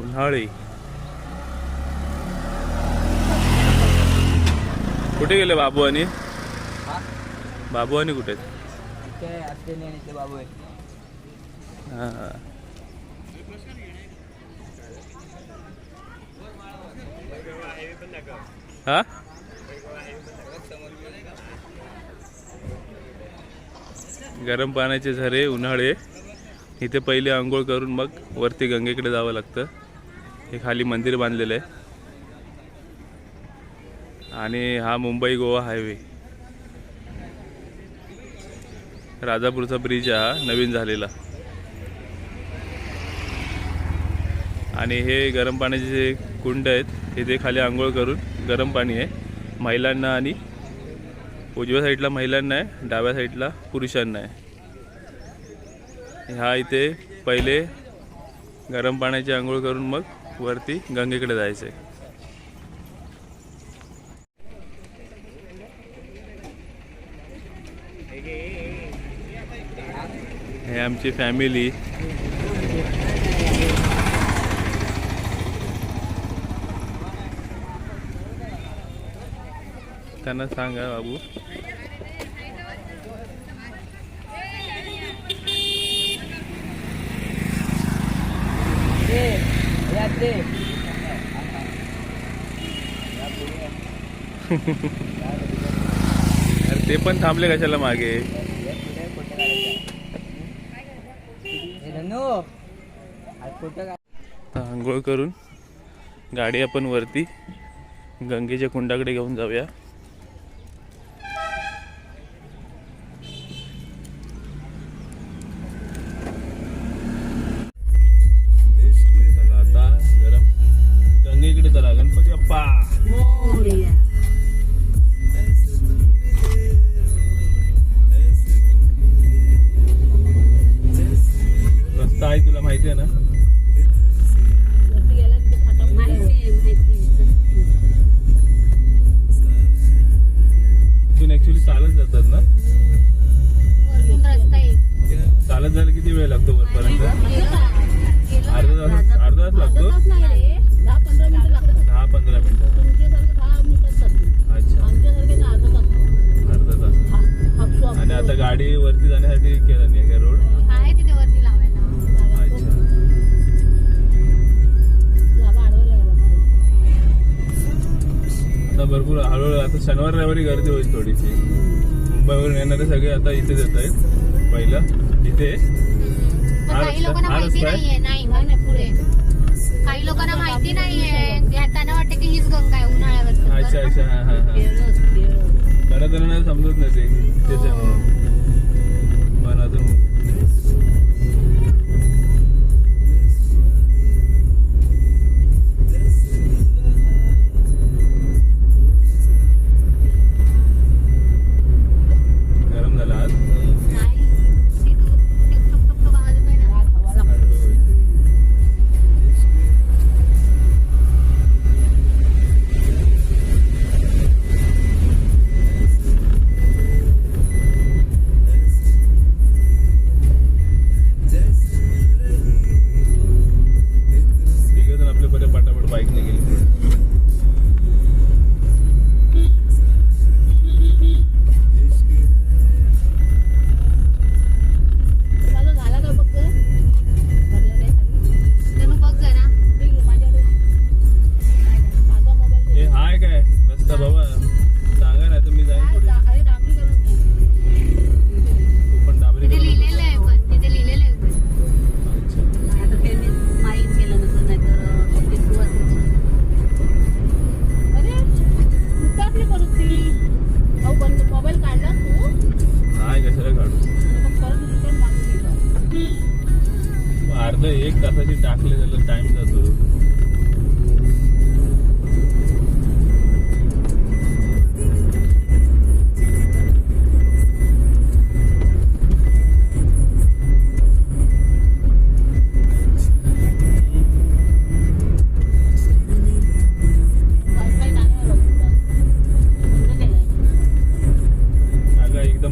उन्हाळी कुठे गेले बाबू आणि कुठे बाबू हा गरम पाण्याचे झरे उन्हाळे इथे पहिले आंघोळ करून मग वरती गंगेकडे जावं लागतं. हे खाली मंदिर बांधलेलं आहे आणि हा मुंबई गोवा हायवे राजापूरचा ब्रिज हा नवीन झालेला. आणि हे गरम पाण्याचे जे कुंड आहेत इथे खाली आंघोळ करून गरम पाणी आहे महिलांना आणि उजव्या साईडला महिलांना आहे डाव्या साईडला पुरुषांना आहे. ह्या इथे पहिले गरम पाण्याची आंघोळ करून मग वरती गंगेकडे जायचं आहे. हे आमची फॅमिली त्यांना सांगा बाबू अरे ते पण थांबले कशाला मागे. आंघोळ करून गाडी आपण वरती गंगेच्या कुंडाकडे घेऊन जाऊया. आता गरम गंगेकडे चला. गणपती बाप्पा रस्ता आहे तुला माहिती आहे ना. तुम्ही ऍक्च्युली चालत जातात ना. चालत जायला किती वेळ लागतो वरपर्यंत. अर्धा तास लागतो. 10-15 मिनिटं. अच्छा अर्धा तास. आणि आता गाडी वरती जाण्यासाठी केला नाही का रोड. अच्छा आता भरपूर हळूहळू आता शनिवार रविवारी गर्दी होईल थोडीशी. मुंबईवरून येणारे सगळे आता इथेच येत आहेत. पहिला इथे काही लोकांना माहिती नाहीये. त्यांना वाटतं की हीच गंगा आहे उन्हाळ्यावर. अच्छा अच्छा हा हा हा बऱ्याच जणांना समजत नाही ते त्याच्यामुळं. पण अजून गरम झाला आज. अर्ध 1 तासाची टाकले त्याला टाइम जातो.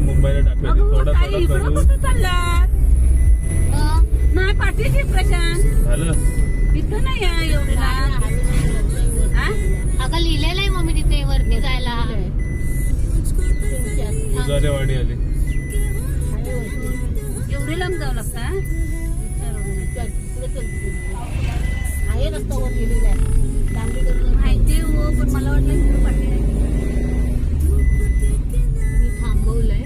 मुंबईला टाकलं थोडा थोडा करून पाठीची प्रशांत झालं इथं नाही आहे एवढी लांब हा? अगं लिहिलेलं आहे मम्मी तिथे वरती जायला. उजारेवाडी आली. एवढी लांब जावं लागतं हा? आहे रस्त्यावर गेलेला आहे डांबरीकरण माहिती आहे हो पण मला वाटलं इकडे पाठी आहे. मी थांबवलंय.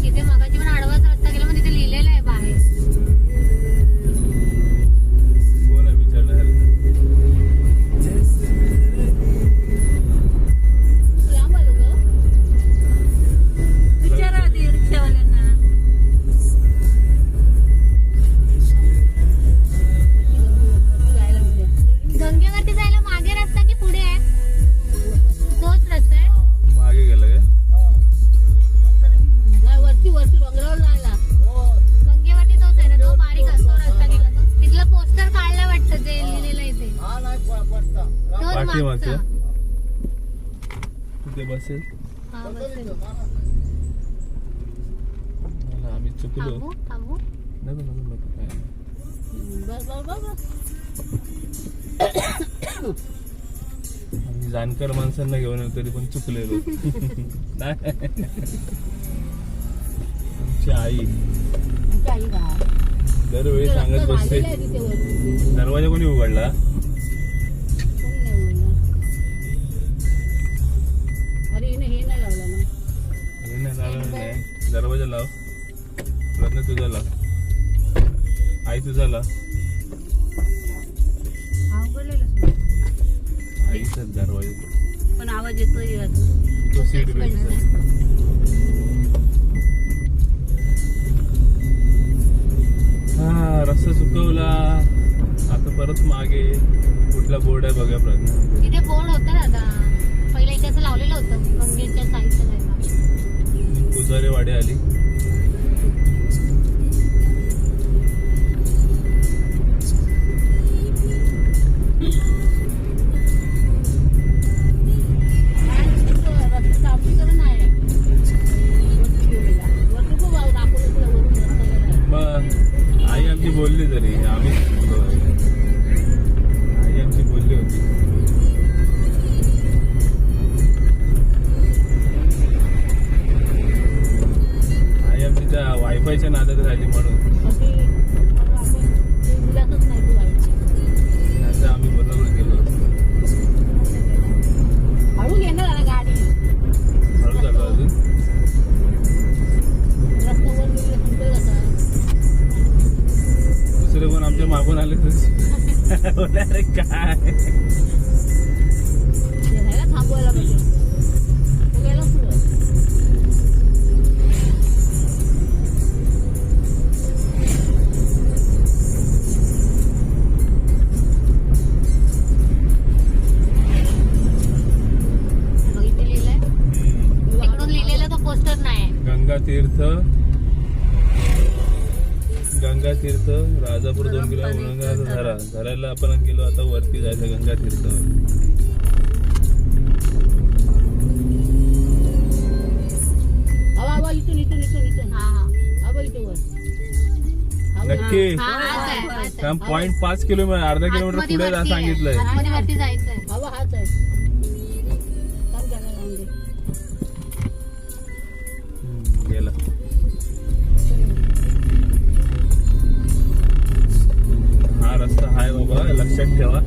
तिथे मगाची पण आडवाच रस्ता गेला, मग तिथे लिहिलेलं आहे बाहेर. कोण आहे विचारणार? लांब आलो गं. विचारा आधी रिक्षावाल्यांना. गंगेवरती जायला मागे रस्ता की पुढे आहे? तोच रस्ता आहे. मागे गेलं काय? वरती वरती डोंगरावर जायला गंगेवरती तोच आहे ना, तो बारीक असतो रस्ता गेला तो. तिथलं पोस्टर काढलं वाटतं, ते लिहिलेलं आहे ते. तोच पाठी मागचा. मागच्या तिथे बसेल. हा, बसेल. आम्ही चुकलो. थांबू थांबू. नको नको नको काय नाही. आम्ही जाणकार माणसांना घेऊन येऊ तरी पण चुकलेलो. नाही. आमची आई दरवेळी सांगत बसते. दरवाजा कोणी उघडला? अरे हे नाही लावला ना हे नाही लावलं नाही. दरवाजा लाव. प्रज्ञा तुझा लाव. आई तुझा लाव. हा उघडलेलंच नाही. आईचाच दरवाजा. पण आवाज येतोय तो सीट बेल्ट. हा रस्ता चुकवला. आता परत मागे कुठला बोर्ड आहे बघा प्रज्ञा. तिथे बोर्ड होतं ना आता. पहिलं इथे असं लावलेलं होतं गंगेच्या साईडच्या जायला. उजारेवाडी आली. रस्ता डांबरीकरण आहे वरती गेलेला वरती खूप दाखवलं तुला वरून रस्ता गेला मग आई आमची बोलली तरी आम्ही आई आमची बोलली होती. आई आमची त्या वायफायच्या नादात झाली म्हणून. अशी आपण ते दिलातच नाही तू व्हायची नाहीतर आम्ही बरोबर गेलो असतो. हळू घेणार ना गाडी हळू झालो अजून. रस्त्यावर गेले संपेल कसा दुसरे पण आमच्या मागून आले तर बोलले, अरे काय ह्याला थांबवायला पाहिजे तो गेला पुढं मग इथे लिहिलंय. तिकडून लिहिलेलं तो पोस्टर नाही. गंगा तीर्थ राजापूर 2 किलो झरायला आपण गेलो. आता वरती जायचं गंगा तीर्थ. हवा इथून हा हा हवा इथे वर नक्की हा हाच आहे, हाच आहे. 0.5 किलोमीटर अर्धा किलोमीटर आतमध्ये पुढे वरती आहे. सांगितलंय. आतमध्ये वरती जायचंय. हवा हाच आहे काम करायला लावून दे गेला. हा रस्ता हाय बाबा, लक्षात ठेवा.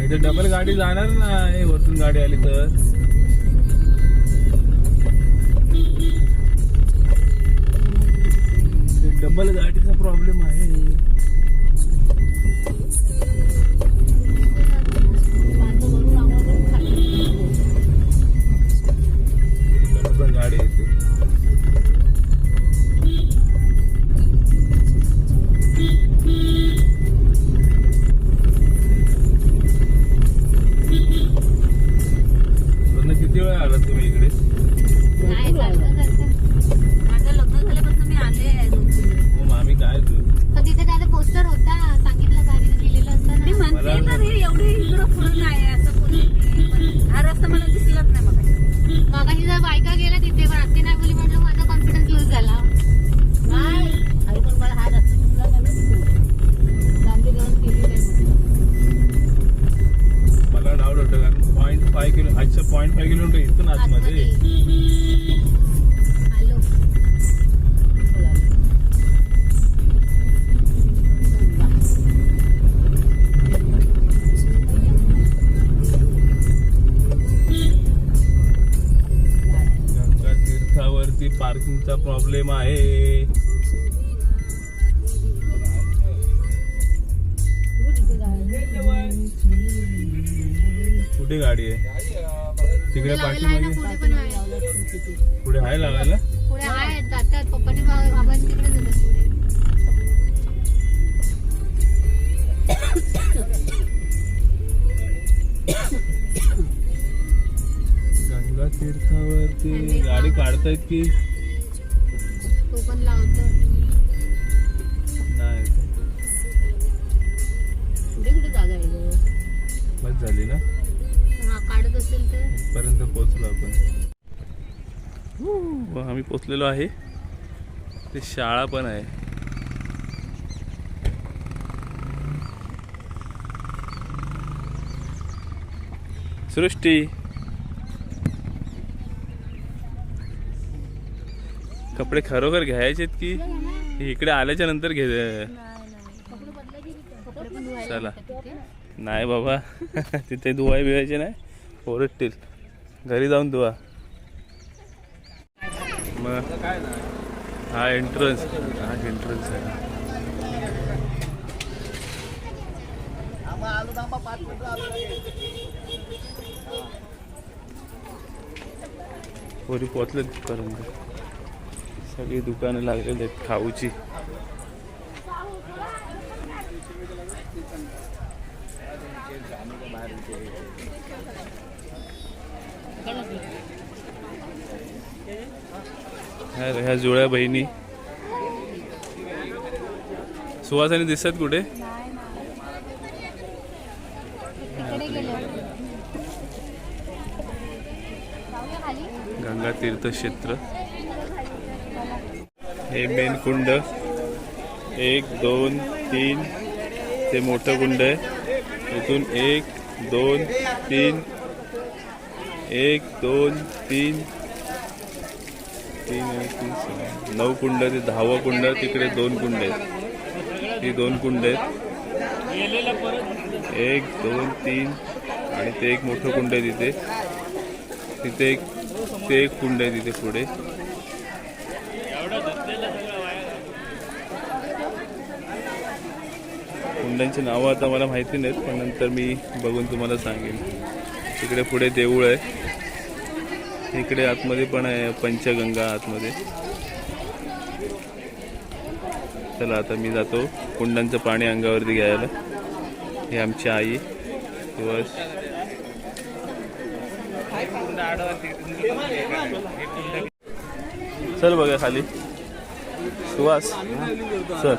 इथे डबल गाडी जाणार ना वरतून गाडी आली तर. डबल गाडीचा प्रॉब्लेम आहे. माणसं वरून आम्हाला खाली बरोबर गाडी येते. किती वेळ आला तुम्ही इकडे? नाही सारखं सारखं. माझं लग्न झाल्यापासून मी आले 2-3 वेळा. मग आम्ही काय तू पण तिथे 0.5 किलोमीटर इथून आतमध्ये. आलो. गंगा तीर्थावरती पार्किंगचा प्रॉब्लेम आहे. कुठे गाडी आहे? तिकडे लावलेला आहे ना, पाठी पुढे पण आहे. पुढे आहे लावायला. पुढे आहे जातात पप्पाने बाबांनी तिकडे जातात पुढे. गंगा तीर्थावरती गाडी काढतायत की तो पण लावतो. नाही? कुठे कुठे जागा आहे गं? बस झाली ना. हा काढत असेल तर पर्यंत पोहोचलो आपण. आम्ही पोहोचलेलो आहे. ते शाळा पण आहे. सृष्टी कपडे खरोखर घ्यायचेत की इकडे आल्याच्या नंतर घे? चला. नाही बाबा तिथे धुवाय बिवायचे नाही, ओरडतील. घरी जाऊन धुवा. मग हा एंट्रन्स आहे. पोरी पोचलेत तिथपर्यंत. सगळी दुकानं लागलेली आहेत खाऊची. ह्या जुळ्या बहिणी. सुवासाने दिसत कुठे? तिकडे गेलो. गंगा तीर्थक्षेत्र. हे मेन कुंड 1 2 3 ते मोठं कुंड आहे. इथून 1 2 3 1 2 3 9 कुंड. ते 10वं कुंड. तिकडे 2 कुंड आहेत. ही 2 कुंड आहेत. 1 2 3 आणि ते एक मोठं कुंड आहे तिथे. ते एक कुंड आहे तिथे पुढे. कुंडांची नावं आता मला माहिती नाहीत, पण नंतर मी बघून तुम्हाला सांगेन. तिकडे पुढे देऊळ आहे. इकडे आतमध्ये पण आहे पंचगंगा आतमध्ये. चला आता मी जातो कुंडांचं पाणी अंगावरती घ्यायला. ही आमची आई दिवस. चल बघा खाली. सुहास चल.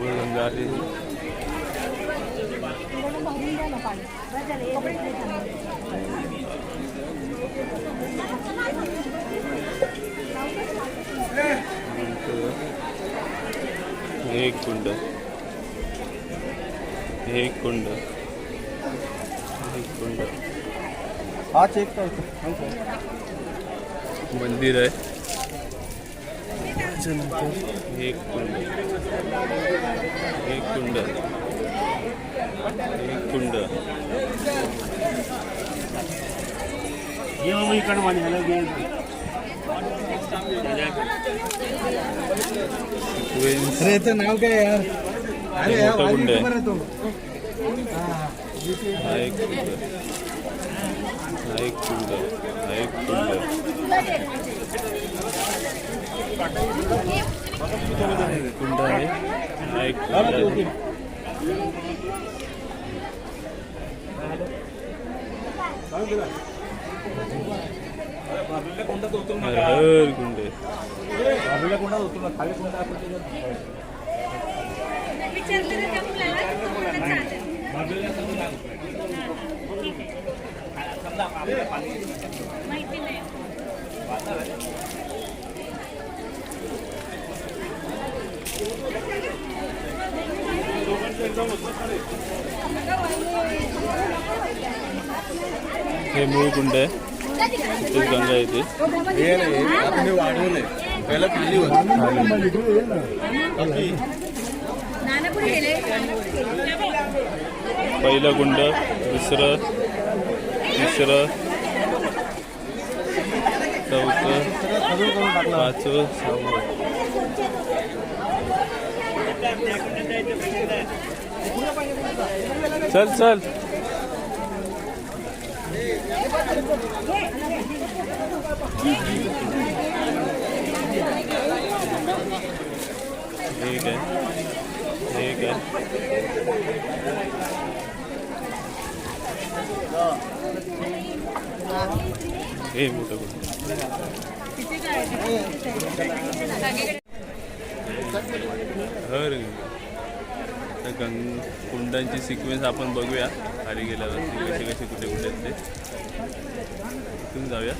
गंगा आली. एक कुंड. एक कुंड. एक कुंड. हा चेक करतो. मंदिर आहे. त्याच्यानंतर एक कुंड. एक कुंड. एक कुंड. अरे याचं नाव काय यार? अरे यार मोठा कुंड आहे. बरं तो. हा एक कुंड. हा एक कुंड. हा एक कुंड. हा एक कुंड आहे. हा एक कुंड आहे. हर कुंड आहे. हे मूळ कुंड आहे, इथेच गंगा येते. हे नाही आता हे वाढवलंय, पहिला खाली होतं. पहिलं कुंड, दुसरं, तिसरं, चौथं, पाचवं, सहावं. चल चल. ठीक आहे, ठीक आहे. हे मोठं कुंड. कुंडांची सिक्वेन्स आपण बघूया खाली गेल्यावरती कसे कसे कुठे कुठे आहेत ते. इथून जाऊया.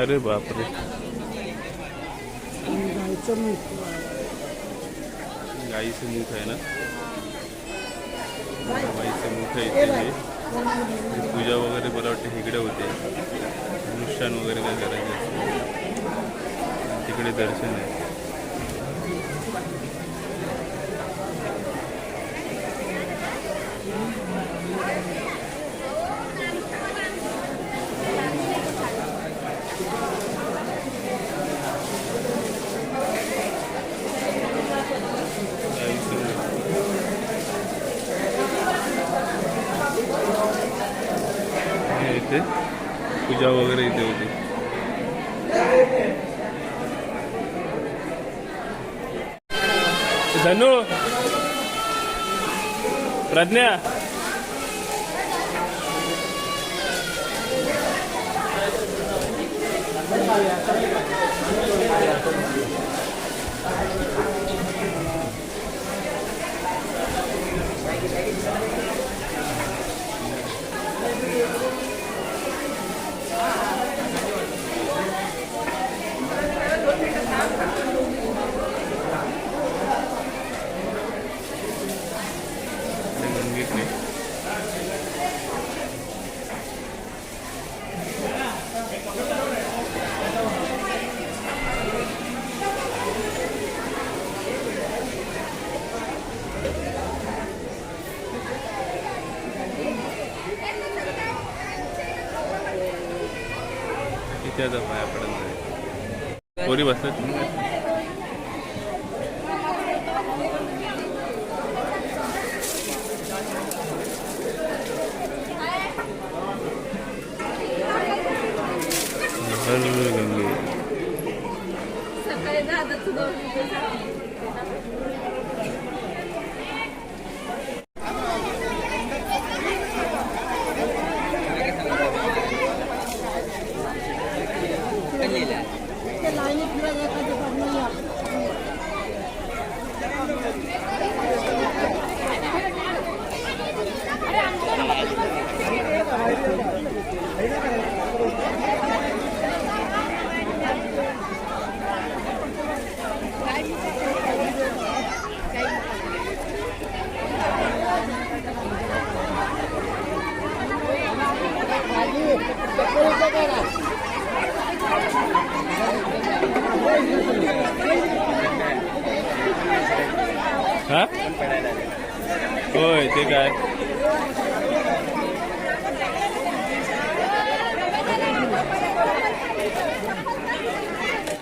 अरे बापरे, गाईचं मुख आहे ना, गाईचं मुख आहे इथे. हे पूजा वगैरे मला वाटतं इकडे होते, अनुष्ठान वगैरे काय करायचं असतं तिकडे दर्शन आहे. इथे पूजा वगैरे इथे होती. धनु, प्रज्ञा, इथे आता पाया पडत नाही. पोरी बसतात. गंगे हा होय ते काय